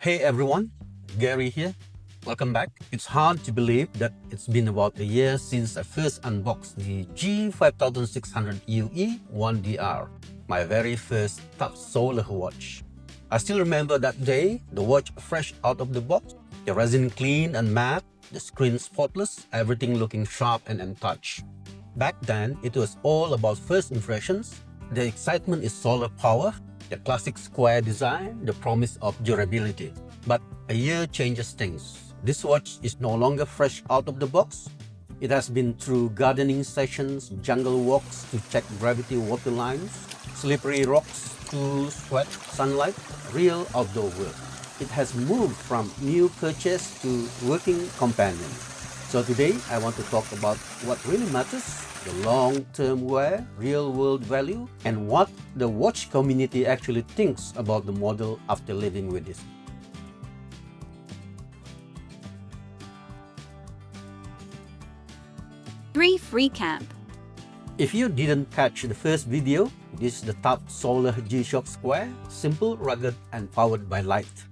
Hey everyone, Gary here. Welcome back. It's hard to believe that it's been about a year since I first unboxed the G-5600UE 1DR, my very first Taft solar watch. I still remember that day, the watch fresh out of the box, the resin clean and matte, the screen spotless, everything looking sharp and untouched. Back then, it was all about first impressions. The excitement is solar power, the classic square design, the promise of durability. But a year changes things. This watch is no longer fresh out of the box. It has been through gardening sessions, jungle walks to check gravity water lines, slippery rocks, cool sweat, sunlight, real outdoor work. It has moved from new purchase to working companion. So today I want to talk about what really matters, the long-term wear, real-world value, and what the watch community actually thinks about the model after living with it. Brief recap. If you didn't catch the first video, this is the Taft Solar G-Shock Square, simple, rugged, and powered by light.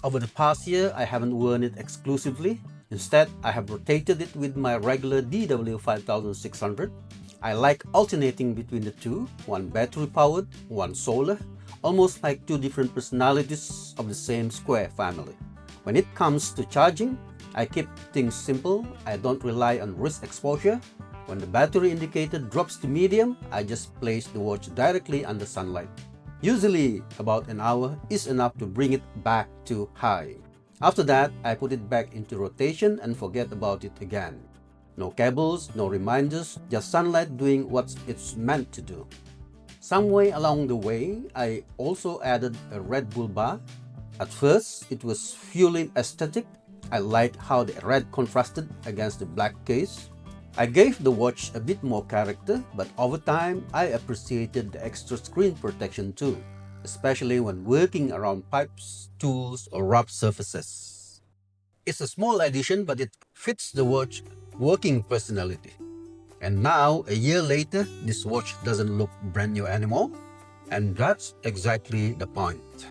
Over the past year, I haven't worn it exclusively. Instead, I have rotated it with my regular DW-5600. I like alternating between the two, one battery-powered, one solar, almost like two different personalities of the same square family. When it comes to charging, I keep things simple. I don't rely on wrist exposure. When the battery indicator drops to medium, I just place the watch directly under sunlight. Usually, about an hour is enough to bring it back to high. After that, I put it back into rotation and forget about it again. No cables, no reminders, just sunlight doing what it's meant to do. Somewhere along the way, I also added a Red Bull bar. At first, it was purely aesthetic. I liked how the red contrasted against the black case. I gave the watch a bit more character, but over time, I appreciated the extra screen protection too, especially when working around pipes, tools, or rough surfaces. It's a small addition, but it fits the watch working personality. And now, a year later, this watch doesn't look brand new anymore, and that's exactly the point.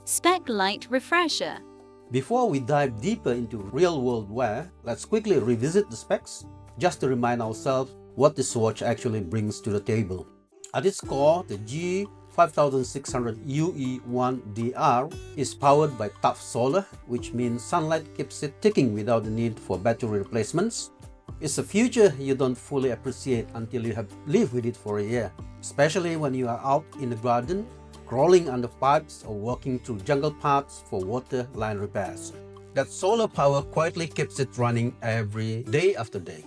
Spec Light Refresher. Before we dive deeper into real-world wear, let's quickly revisit the specs, just to remind ourselves what this watch actually brings to the table. At its core, the G-5600UE 1DR is powered by Taft Solar, which means sunlight keeps it ticking without the need for battery replacements. It's a feature you don't fully appreciate until you have lived with it for a year, especially when you are out in the garden, crawling under pipes, or walking through jungle paths for water line repairs. That solar power quietly keeps it running every day after day.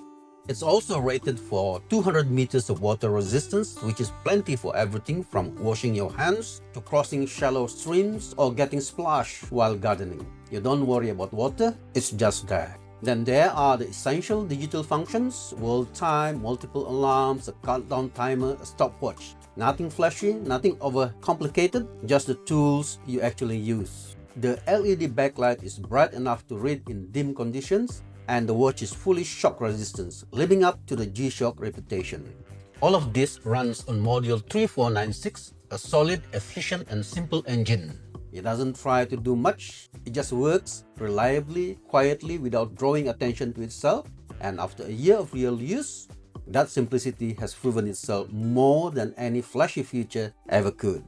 It's also rated for 200 meters of water resistance, which is plenty for everything from washing your hands to crossing shallow streams or getting splashed while gardening. You don't worry about water, it's just there. Then there are the essential digital functions: world time, multiple alarms, a countdown timer, a stopwatch. Nothing flashy, nothing overcomplicated, just the tools you actually use. The LED backlight is bright enough to read in dim conditions, and the watch is fully shock resistant, living up to the G-Shock reputation. All of this runs on module 3496, a solid, efficient, and simple engine. It doesn't try to do much, it just works reliably, quietly, without drawing attention to itself, and after a year of real use, that simplicity has proven itself more than any flashy feature ever could.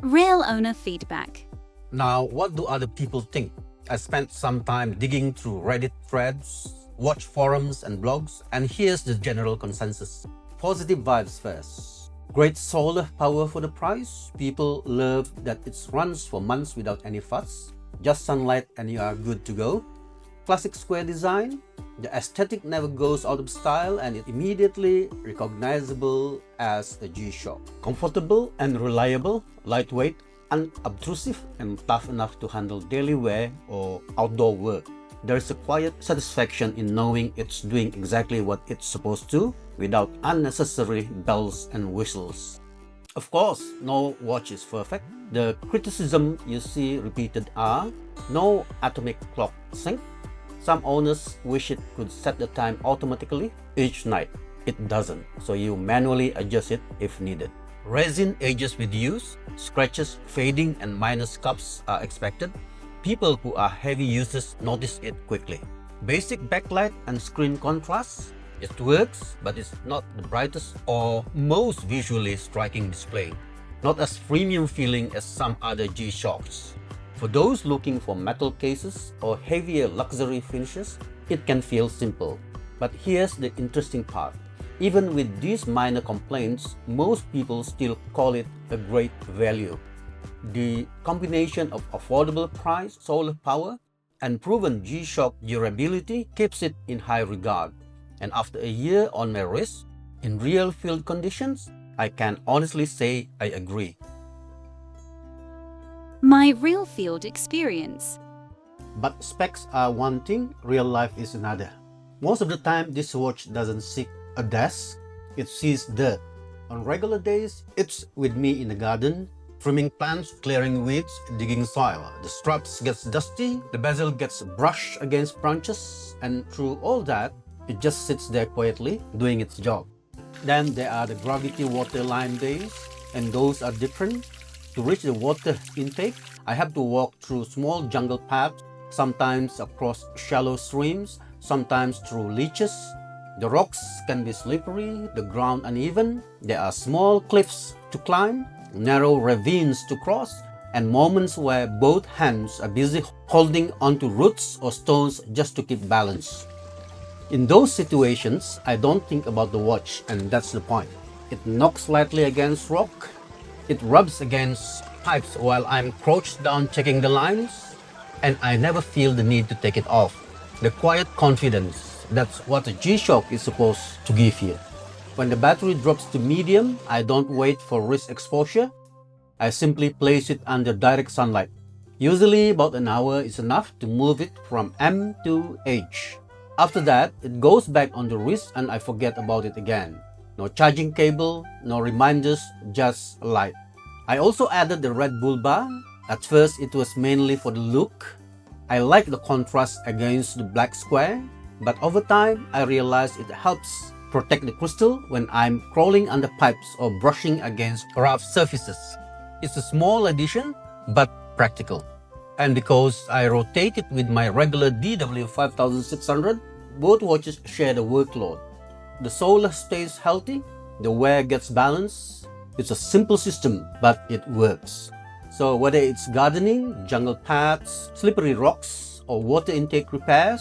Real owner feedback. Now, what do other people think? I spent some time digging through Reddit threads, watch forums and blogs, and here's the general consensus. Positive vibes first. Great solar power for the price. People love that it runs for months without any fuss. Just sunlight and you are good to go. Classic square design. The aesthetic never goes out of style and it's immediately recognizable as a G-Shock. Comfortable and reliable, lightweight, unobtrusive, and tough enough to handle daily wear or outdoor work. There is a quiet satisfaction in knowing it's doing exactly what it's supposed to without unnecessary bells and whistles. Of course, no watch is perfect. The criticism you see repeated are no atomic clock sync. Some owners wish it could set the time automatically each night. it doesn't, so you manually adjust it if needed. Resin ages with use, scratches, fading, and minor scuffs are expected. People who are heavy users notice it quickly. Basic backlight and screen contrast, it works, but it's not the brightest or most visually striking display. Not as premium feeling as some other G-Shocks. For those looking for metal cases or heavier luxury finishes, it can feel simple. But here's the interesting part. Even with these minor complaints, most people still call it a great value. The combination of affordable price, solar power, and proven G-Shock durability keeps it in high regard. And after a year on my wrist, in real field conditions, I can honestly say I agree. My real field experience. But specs are one thing, real life is another. Most of the time, this watch doesn't seek a desk, it sees dirt. On regular days, it's with me in the garden, trimming plants, clearing weeds, digging soil. The straps gets dusty, the bezel gets brushed against branches, and through all that, it just sits there quietly, doing its job. Then there are the gravity water line days, and those are different. To reach the water intake, I have to walk through small jungle paths, sometimes across shallow streams, sometimes through leeches. The rocks can be slippery, the ground uneven, there are small cliffs to climb, narrow ravines to cross, and moments where both hands are busy holding onto roots or stones just to keep balance. In those situations, I don't think about the watch, and that's the point. It knocks slightly against rock, it rubs against pipes while I'm crouched down checking the lines, and I never feel the need to take it off. The quiet confidence, that's what a G-Shock is supposed to give you. When the battery drops to medium, I don't wait for wrist exposure. I simply place it under direct sunlight. Usually about an hour is enough to move it from M to H. After that, it goes back on the wrist and I forget about it again. No charging cable, no reminders, just light. I also added the Red Bull bar. At first, it was mainly for the look. I like the contrast against the black square, but over time, I realized it helps protect the crystal when I'm crawling under pipes or brushing against rough surfaces. It's a small addition, but practical. And because I rotate it with my regular DW-5600, both watches share the workload. The solar stays healthy, the wear gets balanced. It's a simple system, but it works. So whether it's gardening, jungle paths, slippery rocks, or water intake repairs,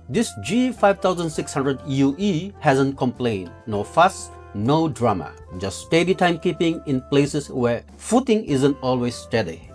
this G-5600UE hasn't complained. No fuss, no drama. Just steady timekeeping in places where footing isn't always steady.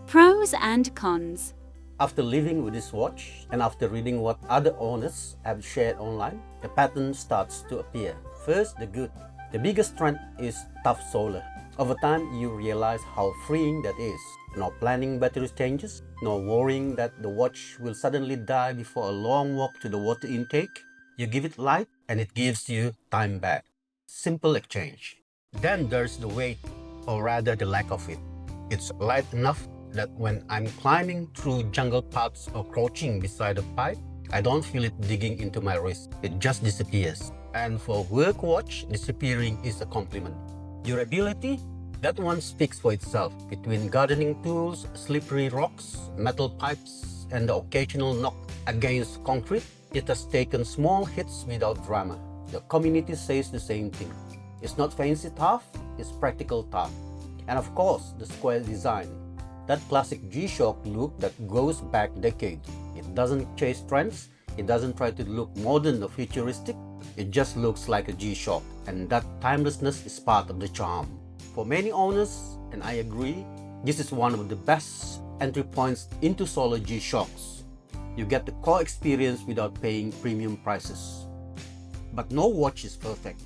Pros and cons. After living with this watch and after reading what other owners have shared online, a pattern starts to appear. First, the good. The biggest trend is tough solar. Over time, you realize how freeing that is. No planning battery changes, no worrying that the watch will suddenly die before a long walk to the water intake. You give it light and it gives you time back. Simple exchange. Then there's the weight, or rather the lack of it. It's light enough that when I'm climbing through jungle paths or crouching beside a pipe, I don't feel it digging into my wrist. It just disappears. And for a work watch, disappearing is a compliment. Durability, that one speaks for itself. Between gardening tools, slippery rocks, metal pipes, and the occasional knock against concrete, it has taken small hits without drama. The community says the same thing. It's not fancy tough, it's practical tough. And of course, the square design. That classic G-Shock look that goes back decades. It doesn't chase trends, it doesn't try to look modern or futuristic, it just looks like a G-Shock, and that timelessness is part of the charm. For many owners, and I agree, this is one of the best entry points into solar G-Shocks. You get the core experience without paying premium prices. But no watch is perfect.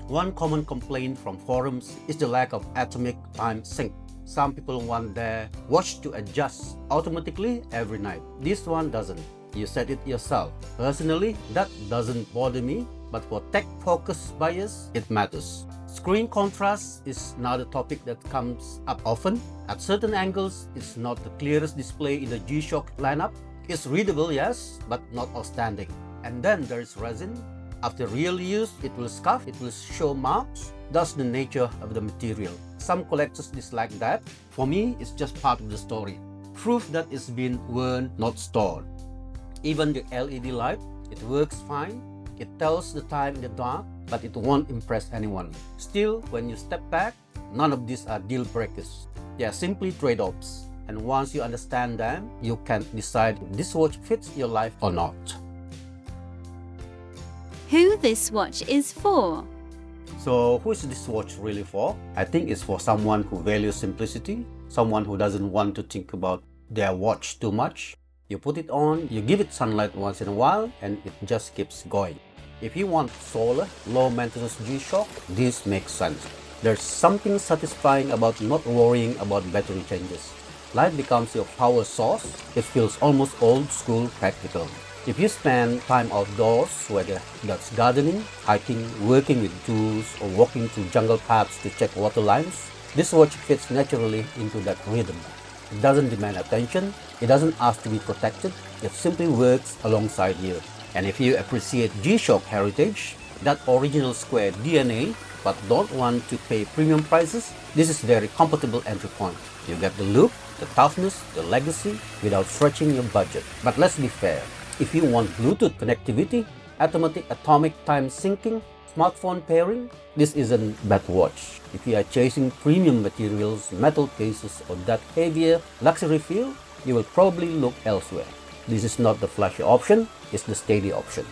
One common complaint from forums is the lack of atomic time sync. Some people want their watch to adjust automatically every night. This one doesn't. You set it yourself. Personally, that doesn't bother me, but for tech-focused buyers, it matters. Screen contrast is another topic that comes up often. At certain angles, it's not the clearest display in the G-Shock lineup. It's readable, yes, but not outstanding. And then there is resin. After real use, it will scuff, it will show marks. That's the nature of the material. Some collectors dislike that. For me, it's just part of the story. Proof that it's been worn, not stored. Even the LED light, it works fine. It tells the time in the dark, but it won't impress anyone. Still, when you step back, none of these are deal breakers. They are simply trade-offs. And once you understand them, you can decide if this watch fits your life or not. Who this watch is for? So who is this watch really for? I think it's for someone who values simplicity, someone who doesn't want to think about their watch too much. You put it on, you give it sunlight once in a while, and it just keeps going. If you want solar, low-maintenance G-Shock, this makes sense. There's something satisfying about not worrying about battery changes. Light becomes your power source. It feels almost old-school practical. If you spend time outdoors, whether that's gardening, hiking, working with tools, or walking through jungle paths to check water lines, this watch fits naturally into that rhythm. It doesn't demand attention, it doesn't ask to be protected, it simply works alongside you. And if you appreciate G-Shock heritage, that original square DNA, but don't want to pay premium prices, this is very compatible entry point. You get the look, the toughness, the legacy, without stretching your budget. But let's be fair. If you want Bluetooth connectivity, automatic atomic time syncing, smartphone pairing, this isn't a bad watch. If you are chasing premium materials, metal cases, or that heavier luxury feel, you will probably look elsewhere. This is not the flashy option, it's the steady option.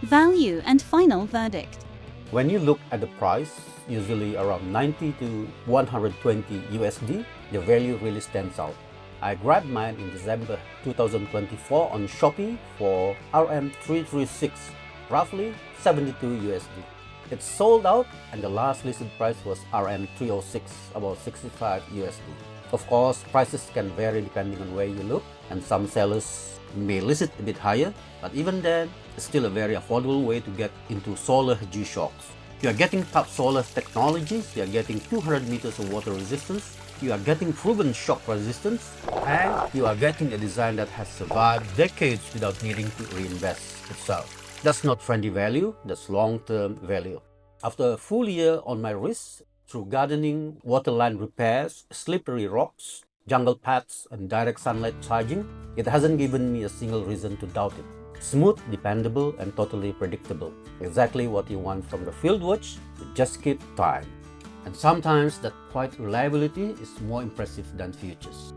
Value and final verdict. When you look at the price, usually around 90 to 120 USD, the value really stands out. I grabbed mine in December 2024 on Shopee for RM336, roughly 72 USD. It's sold out and the last listed price was RM306, about 65 USD. Of course, prices can vary depending on where you look, and some sellers may list it a bit higher, but even then, it's still a very affordable way to get into solar G-Shocks. You are getting top solar technologies, you are getting 200 meters of water resistance, you are getting proven shock resistance, and you are getting a design that has survived decades without needing to reinvest itself. That's not trendy value, that's long-term value. After a full year on my wrist, through gardening, waterline repairs, slippery rocks, jungle paths, and direct sunlight charging, it hasn't given me a single reason to doubt it. Smooth, dependable, and totally predictable. Exactly what you want from the field watch to just keep time. And sometimes that quiet reliability is more impressive than features.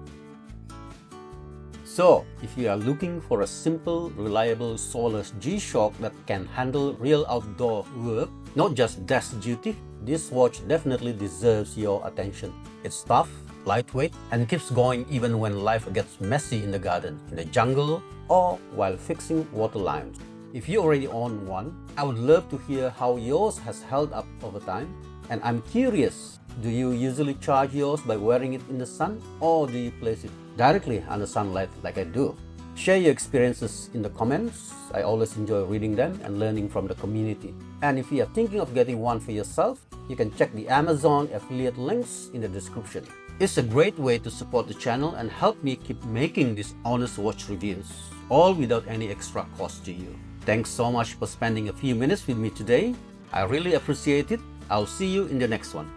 So, if you are looking for a simple, reliable solar G-Shock that can handle real outdoor work, not just desk duty, this watch definitely deserves your attention. It's tough, lightweight, and keeps going even when life gets messy in the garden, in the jungle, or while fixing water lines. If you already own one, I would love to hear how yours has held up over time. And I'm curious, do you usually charge yours by wearing it in the sun, or do you place it directly under sunlight like I do? Share your experiences in the comments. I always enjoy reading them and learning from the community. And if you are thinking of getting one for yourself, you can check the Amazon affiliate links in the description. It's a great way to support the channel and help me keep making these honest watch reviews, all without any extra cost to you. Thanks so much for spending a few minutes with me today. I really appreciate it. I'll see you in the next one.